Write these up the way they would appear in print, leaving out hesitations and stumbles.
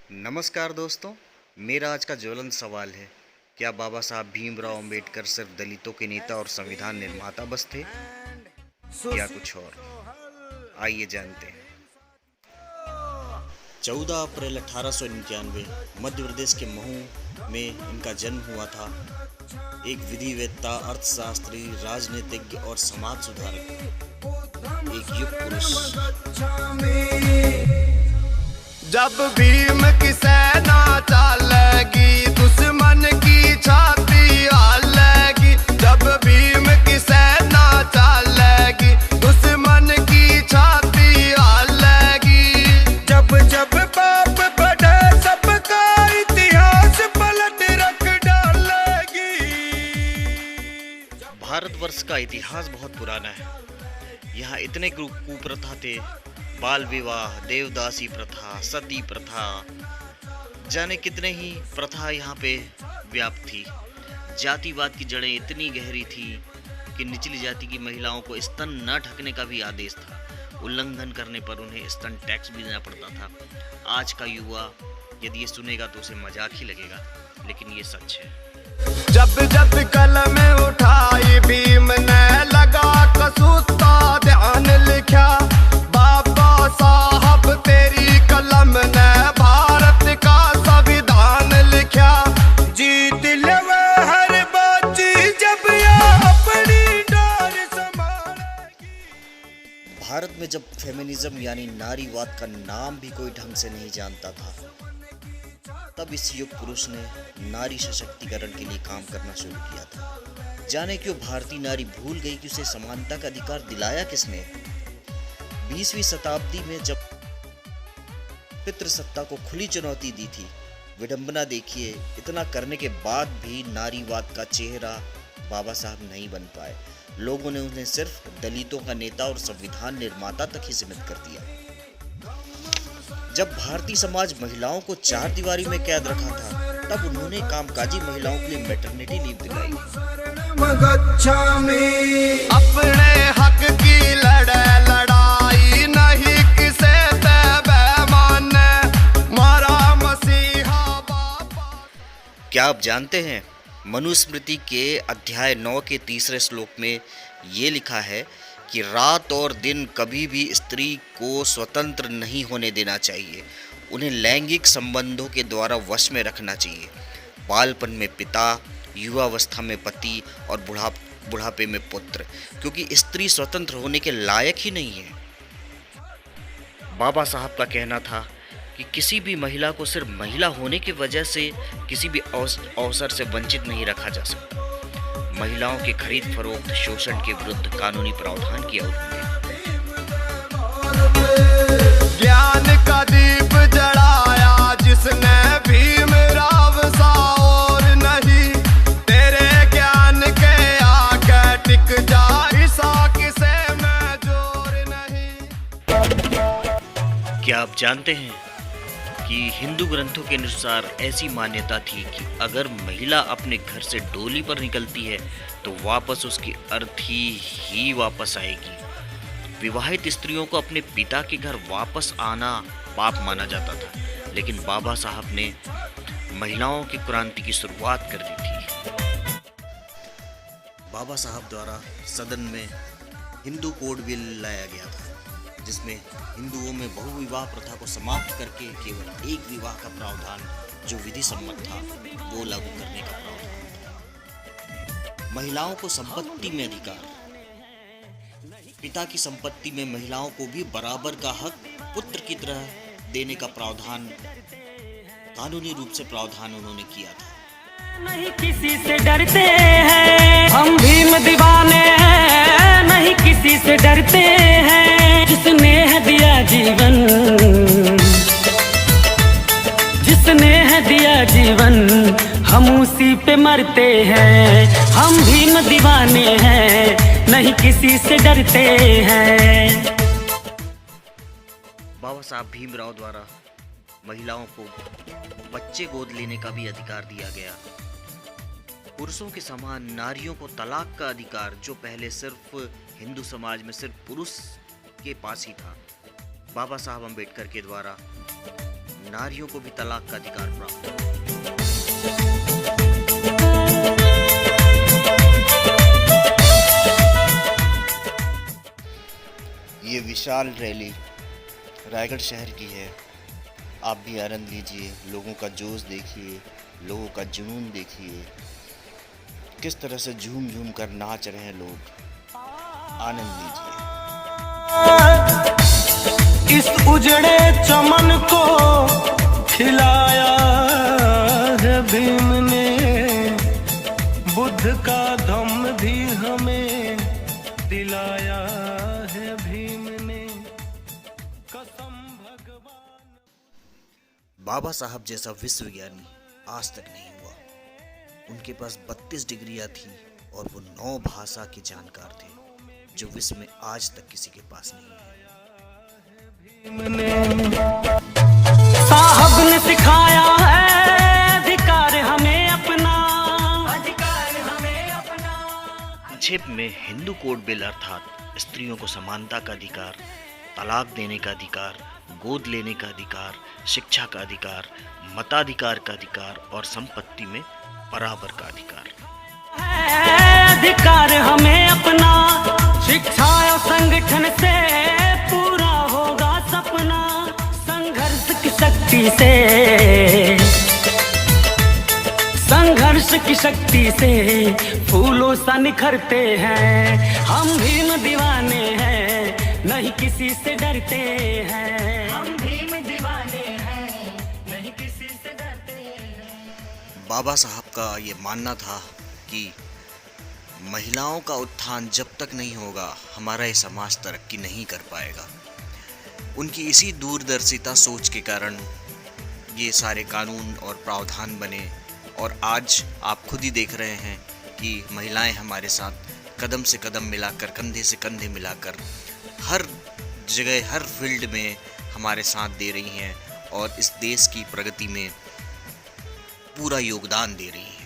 नमस्कार दोस्तों, मेरा आज का ज्वलंत सवाल है, क्या बाबा साहब भीमराव अंबेडकर सिर्फ दलितों के नेता और संविधान निर्माता बस थे या कुछ और? आइए जानते हैं। 14 अप्रैल 1899 मध्य प्रदेश के महू में इनका जन्म हुआ था। एक विधिवेत्ता, अर्थशास्त्री, राजनीतिज्ञ और समाज सुधारक, एक युग पुरुष। जब भीम की सेना चलेगी, दुश्मन की छाती हालेगी। जब भीम की सेना चलेगी, दुश्मन की छाती हालेगी। जब जब पाप बढ़े, सबका इतिहास पलट रख डालेगी। भारतवर्ष का इतिहास बहुत पुराना है। यहाँ इतने कुप्रथा थे, बाल विवाह, देवदासी प्रथा, सती प्रथा, जाने कितने ही प्रथा यहाँ पे व्याप्त थी। जातिवाद की जड़ें इतनी गहरी थी कि निचली जाति की महिलाओं को स्तन न ढकने का भी आदेश था। उल्लंघन करने पर उन्हें स्तन टैक्स भी देना पड़ता था। आज का युवा यदि ये सुनेगा तो उसे मजाक ही लगेगा, लेकिन ये सच है। जब जब कलम उठाई भीम ने, लगा कसूता ध्यान लिखा। बाबा साहब तेरी कलम ने भारत का संविधान लिखा। जीत लेवे हर बाजी जब यह अपनी डार संभालेगी। भारत में जब फेमिनिज्म यानी नारीवाद का नाम भी कोई ढंग से नहीं जानता था, तब इस युग पुरुष ने नारी सशक्तिकरण के लिए काम करना शुरू किया था। जाने क्यों भारतीय नारी भूल गई कि उसे समानता का अधिकार दिलाया किसने? 20वीं शताब्दी में जब पितृसत्ता को खुली चुनौती दी थी। विडंबना देखिए, इतना करने के बाद भी नारीवाद का चेहरा बाबा साहब नहीं बन पाए। लोगों ने उन्हें सिर्फ दलितों का नेता और संविधान निर्माता तक ही सीमित कर दिया। जब भारतीय समाज महिलाओं को चार दीवारी में कैद रखा था, तब उन्होंने कामकाजी महिलाओं के लिए मैटरनिटी लीव दिलाई। अपने हक की लड़ाई नहीं किसे बेईमान मारा मसीहा बाबा। क्या आप जानते हैं, मनुस्मृति के अध्याय 9 के तीसरे श्लोक में ये लिखा है कि रात और दिन कभी भी स्त्री को स्वतंत्र नहीं होने देना चाहिए। उन्हें लैंगिक संबंधों के द्वारा वश में रखना चाहिए। बालपन में पिता, युवावस्था में पति और बुढ़ापे में पुत्र, क्योंकि स्त्री स्वतंत्र होने के लायक ही नहीं है। बाबा साहब का कहना था कि किसी भी महिला को सिर्फ महिला होने की वजह से किसी भी अवसर से वंचित नहीं रखा जा सकता। महिलाओं के खरीद फरोख्त, शोषण के विरुद्ध कानूनी प्रावधान किया उन्होंने। ज्ञान का दीप जलाया जिसने, भीमराव सा और नहीं। तेरे ज्ञान के आगे टिक जा, ईसा किसे में जोर नहीं। क्या आप जानते हैं कि हिंदू ग्रंथों के अनुसार ऐसी मान्यता थी कि अगर महिला अपने घर से डोली पर निकलती है तो वापस उसकी अर्थी ही वापस आएगी। विवाहित स्त्रियों को अपने पिता के घर वापस आना पाप माना जाता था, लेकिन बाबा साहब ने महिलाओं की क्रांति की शुरुआत कर दी थी। बाबा साहब द्वारा सदन में हिंदू कोड बिल लाया गया था, जिसमें हिंदुओं में बहुविवाह प्रथा को समाप्त करके केवल एक विवाह का प्रावधान, जो विधि सम्मत था, वो लागू करने का प्रावधान था। महिलाओं को संपत्ति में अधिकार, पिता की संपत्ति में महिलाओं को भी बराबर का हक पुत्र की तरह देने का प्रावधान, कानूनी रूप से प्रावधान उन्होंने किया था। नहीं किसी से डरते हैं, हम भीम दीवाने हैं, नहीं किसी से डरते हैं। जिसने है दिया जीवन, जिसने है दिया जीवन, हम उसी पे मरते हैं। हम भीम दीवाने हैं, नहीं किसी से डरते हैं। बाबा साहब भीमराव द्वारा महिलाओं को बच्चे गोद लेने का भी अधिकार दिया गया। पुरुषों के समान नारियों को तलाक का अधिकार, जो पहले सिर्फ हिंदू समाज में सिर्फ पुरुष के पास ही था, बाबा साहब अम्बेडकर के द्वारा नारियों को भी तलाक का अधिकार प्राप्त हो। ये विशाल रैली रायगढ़ शहर की है। आप भी आनंद लीजिए, लोगों का जोश देखिए, लोगों का जुनून देखिए, किस तरह से झूम झूम कर नाच रहे हैं लोग। आनंद लीजिए। इस उजड़े चमन को खिलाया है भीम ने, बुद्ध का धम्म भी हमें दिलाया है भीम ने, कसम भगवान। बाबा साहब जैसा विश्वविज्ञानी आज तक नहीं हुआ। उनके पास 32 डिग्रियां थी और वो 9 भाषा के जानकार थे, जो विश्व में आज तक किसी के पास नहीं है। साहब ने सिखाया है अधिकार हमें अपना, अधिकार हमें अपना। संक्षेप में हिंदू कोड बिल अर्थात स्त्रियों को समानता का अधिकार, तलाक देने का अधिकार, गोद लेने का अधिकार, शिक्षा का अधिकार, मताधिकार का अधिकार और संपत्ति में बराबर का अधिकार। अधिकार हमें अपना, शिक्षा और संगठन से पूरा होगा सपना। संघर्ष की शक्ति से, संघर्ष की शक्ति से फूलों सा निखरते हैं। हम भीम दीवाने हैं, नहीं किसी से डरते हैं। हम भीम दीवाने हैं, नहीं किसी से डरते हैं। बाबा साहब का ये मानना था कि महिलाओं का उत्थान जब तक नहीं होगा, हमारा ये समाज तरक्की नहीं कर पाएगा। उनकी इसी दूरदर्शिता सोच के कारण ये सारे कानून और प्रावधान बने और आज आप खुद ही देख रहे हैं कि महिलाएं हमारे साथ कदम से कदम मिलाकर, कंधे से कंधे मिलाकर हर जगह, हर फील्ड में हमारे साथ दे रही हैं और इस देश की प्रगति में पूरा योगदान दे रही हैं।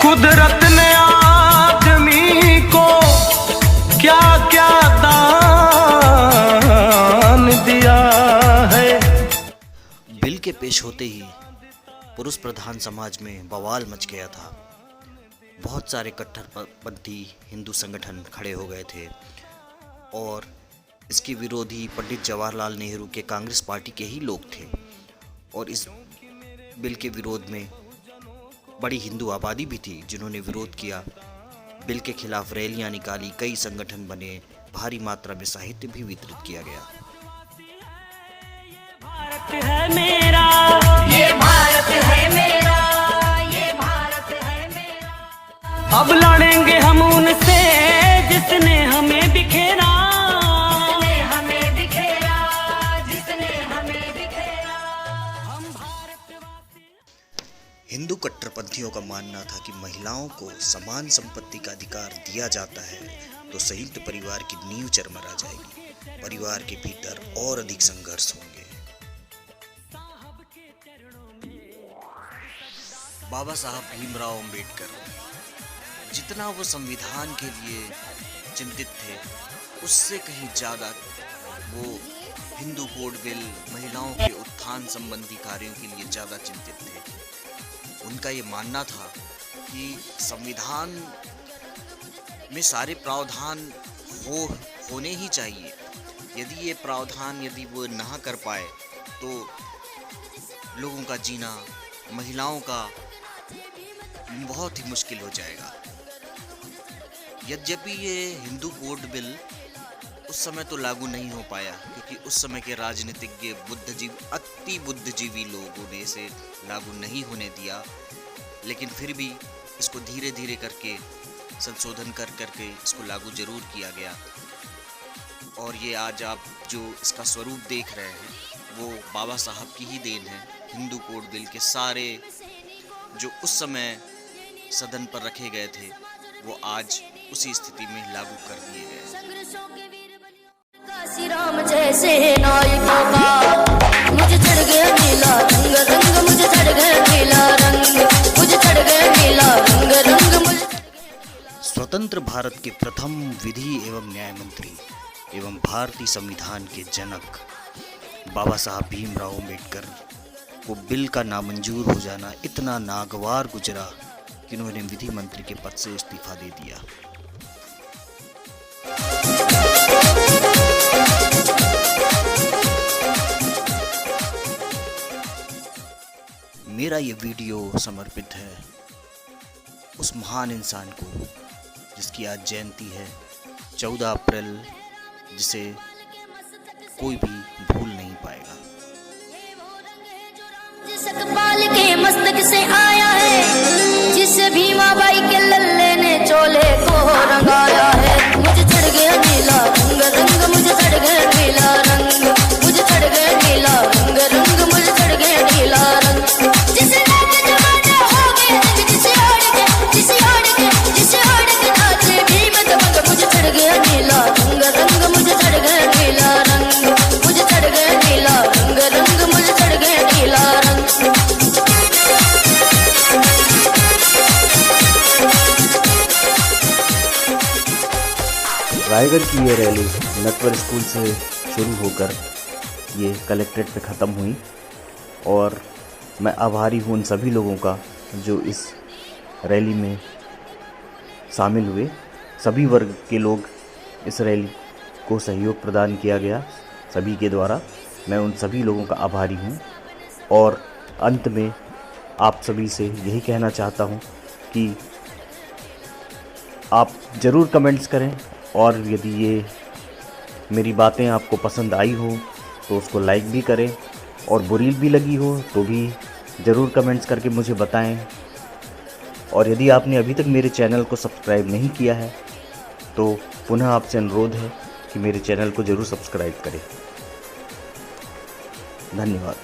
कुदरत ने आदमी को क्या क्या दान दिया है। बिल के पेश होते ही पुरुष प्रधान समाज में बवाल मच गया था। बहुत सारे कट्टरपंथी हिंदू संगठन खड़े हो गए थे और इसके विरोधी पंडित जवाहरलाल नेहरू के कांग्रेस पार्टी के ही लोग थे। और इस बिल के विरोध में बड़ी हिंदू आबादी भी थी जिन्होंने विरोध किया। बिल के खिलाफ रैलियां निकाली, कई संगठन बने, भारी मात्रा में साहित्य भी वितरित किया गया। भारत है मेरा, ये भारत है मेरा, ये भारत है मेरा। अब लड़ेंगे हम उनसे जिसने हमें बिखेरा, हमें बिखेरा, जिसने हमें बिखेरा। हम भारतवासी। हिंदू कट्टरपंथियों का मानना था कि महिलाओं को समान संपत्ति का अधिकार दिया जाता है तो संयुक्त परिवार की नींव चरमरा जाएगी, परिवार के भीतर और अधिक संघर्ष होंगे। बाबा साहब भीमराव अंबेडकर जितना वो संविधान के लिए चिंतित थे, उससे कहीं ज़्यादा वो हिंदू कोड बिल, महिलाओं के उत्थान संबंधी कार्यों के लिए ज़्यादा चिंतित थे। उनका ये मानना था कि संविधान में सारे प्रावधान होने ही चाहिए। यदि ये प्रावधान वो ना कर पाए तो लोगों का जीना, महिलाओं का बहुत ही मुश्किल हो जाएगा। यद्यपि ये हिंदू कोड बिल उस समय तो लागू नहीं हो पाया क्योंकि उस समय के राजनीतिज्ञ अति बुद्धिजीवी लोगों ने इसे लागू नहीं होने दिया, लेकिन फिर भी इसको धीरे धीरे करके संशोधन करके इसको लागू जरूर किया गया। और ये आज आप जो इसका स्वरूप देख रहे हैं वो बाबा साहब की ही देन है। हिंदू कोड बिल के सारे जो उस समय सदन पर रखे गए थे वो आज उसी स्थिति में लागू कर दिए गए। काशी राम जैसे नायकों का मुझे चढ़ गया नीला रंग, मुझे चढ़ गया नीला रंग, मुझे चढ़ गया गया नीला रंग रंग मुझे स्वतंत्र भारत के प्रथम विधि एवं न्याय मंत्री एवं भारतीय संविधान के जनक बाबा साहब भीमराव अम्बेडकर को बिल का नामंजूर हो जाना इतना नागवार गुजरा कि उन्होंने विधि मंत्री के पद से इस्तीफा दे दिया। मेरा ये वीडियो समर्पित है उस महान इंसान को जिसकी आज जयंती है 14 अप्रैल, जिसे कोई भी भूल नहीं पाएगा। जिस सकपाल के मस्तक से आया है, जिस भीमाबाई के लल्ले ने चोले को रंगाया है। मुझे चढ़ गया नीला रंग रंग, मुझे चढ़ गया नीला रंग, मुझे चढ़ गया नीला रंग रंग, मुझे चढ़ गया नीला रंग। जिसे रात जमाना हो गया जग, जिसे ओढ़ के जिसे ओढ़ के जिसे ओढ़ के नाचे भीम दबंग। मुझे चढ़ गया नीला रंग रंग, मुझे चढ़ गया नीला रंग, मुझे चढ़ गया नीला रंग रंग, मुझे चढ़ गया नीला रंग। रायगढ़ की ये रैली नटवर स्कूल से शुरू होकर ये कलेक्ट्रेट पे ख़त्म हुई और मैं आभारी हूँ उन सभी लोगों का जो इस रैली में शामिल हुए। सभी वर्ग के लोग इस रैली को सहयोग प्रदान किया गया सभी के द्वारा। मैं उन सभी लोगों का आभारी हूँ और अंत में आप सभी से यही कहना चाहता हूँ कि आप ज़रूर कमेंट्स करें और यदि ये मेरी बातें आपको पसंद आई हो तो उसको लाइक भी करें और बुरी भी लगी हो तो भी ज़रूर कमेंट्स करके मुझे बताएं। और यदि आपने अभी तक मेरे चैनल को सब्सक्राइब नहीं किया है तो पुनः आपसे अनुरोध है कि मेरे चैनल को ज़रूर सब्सक्राइब करें। धन्यवाद।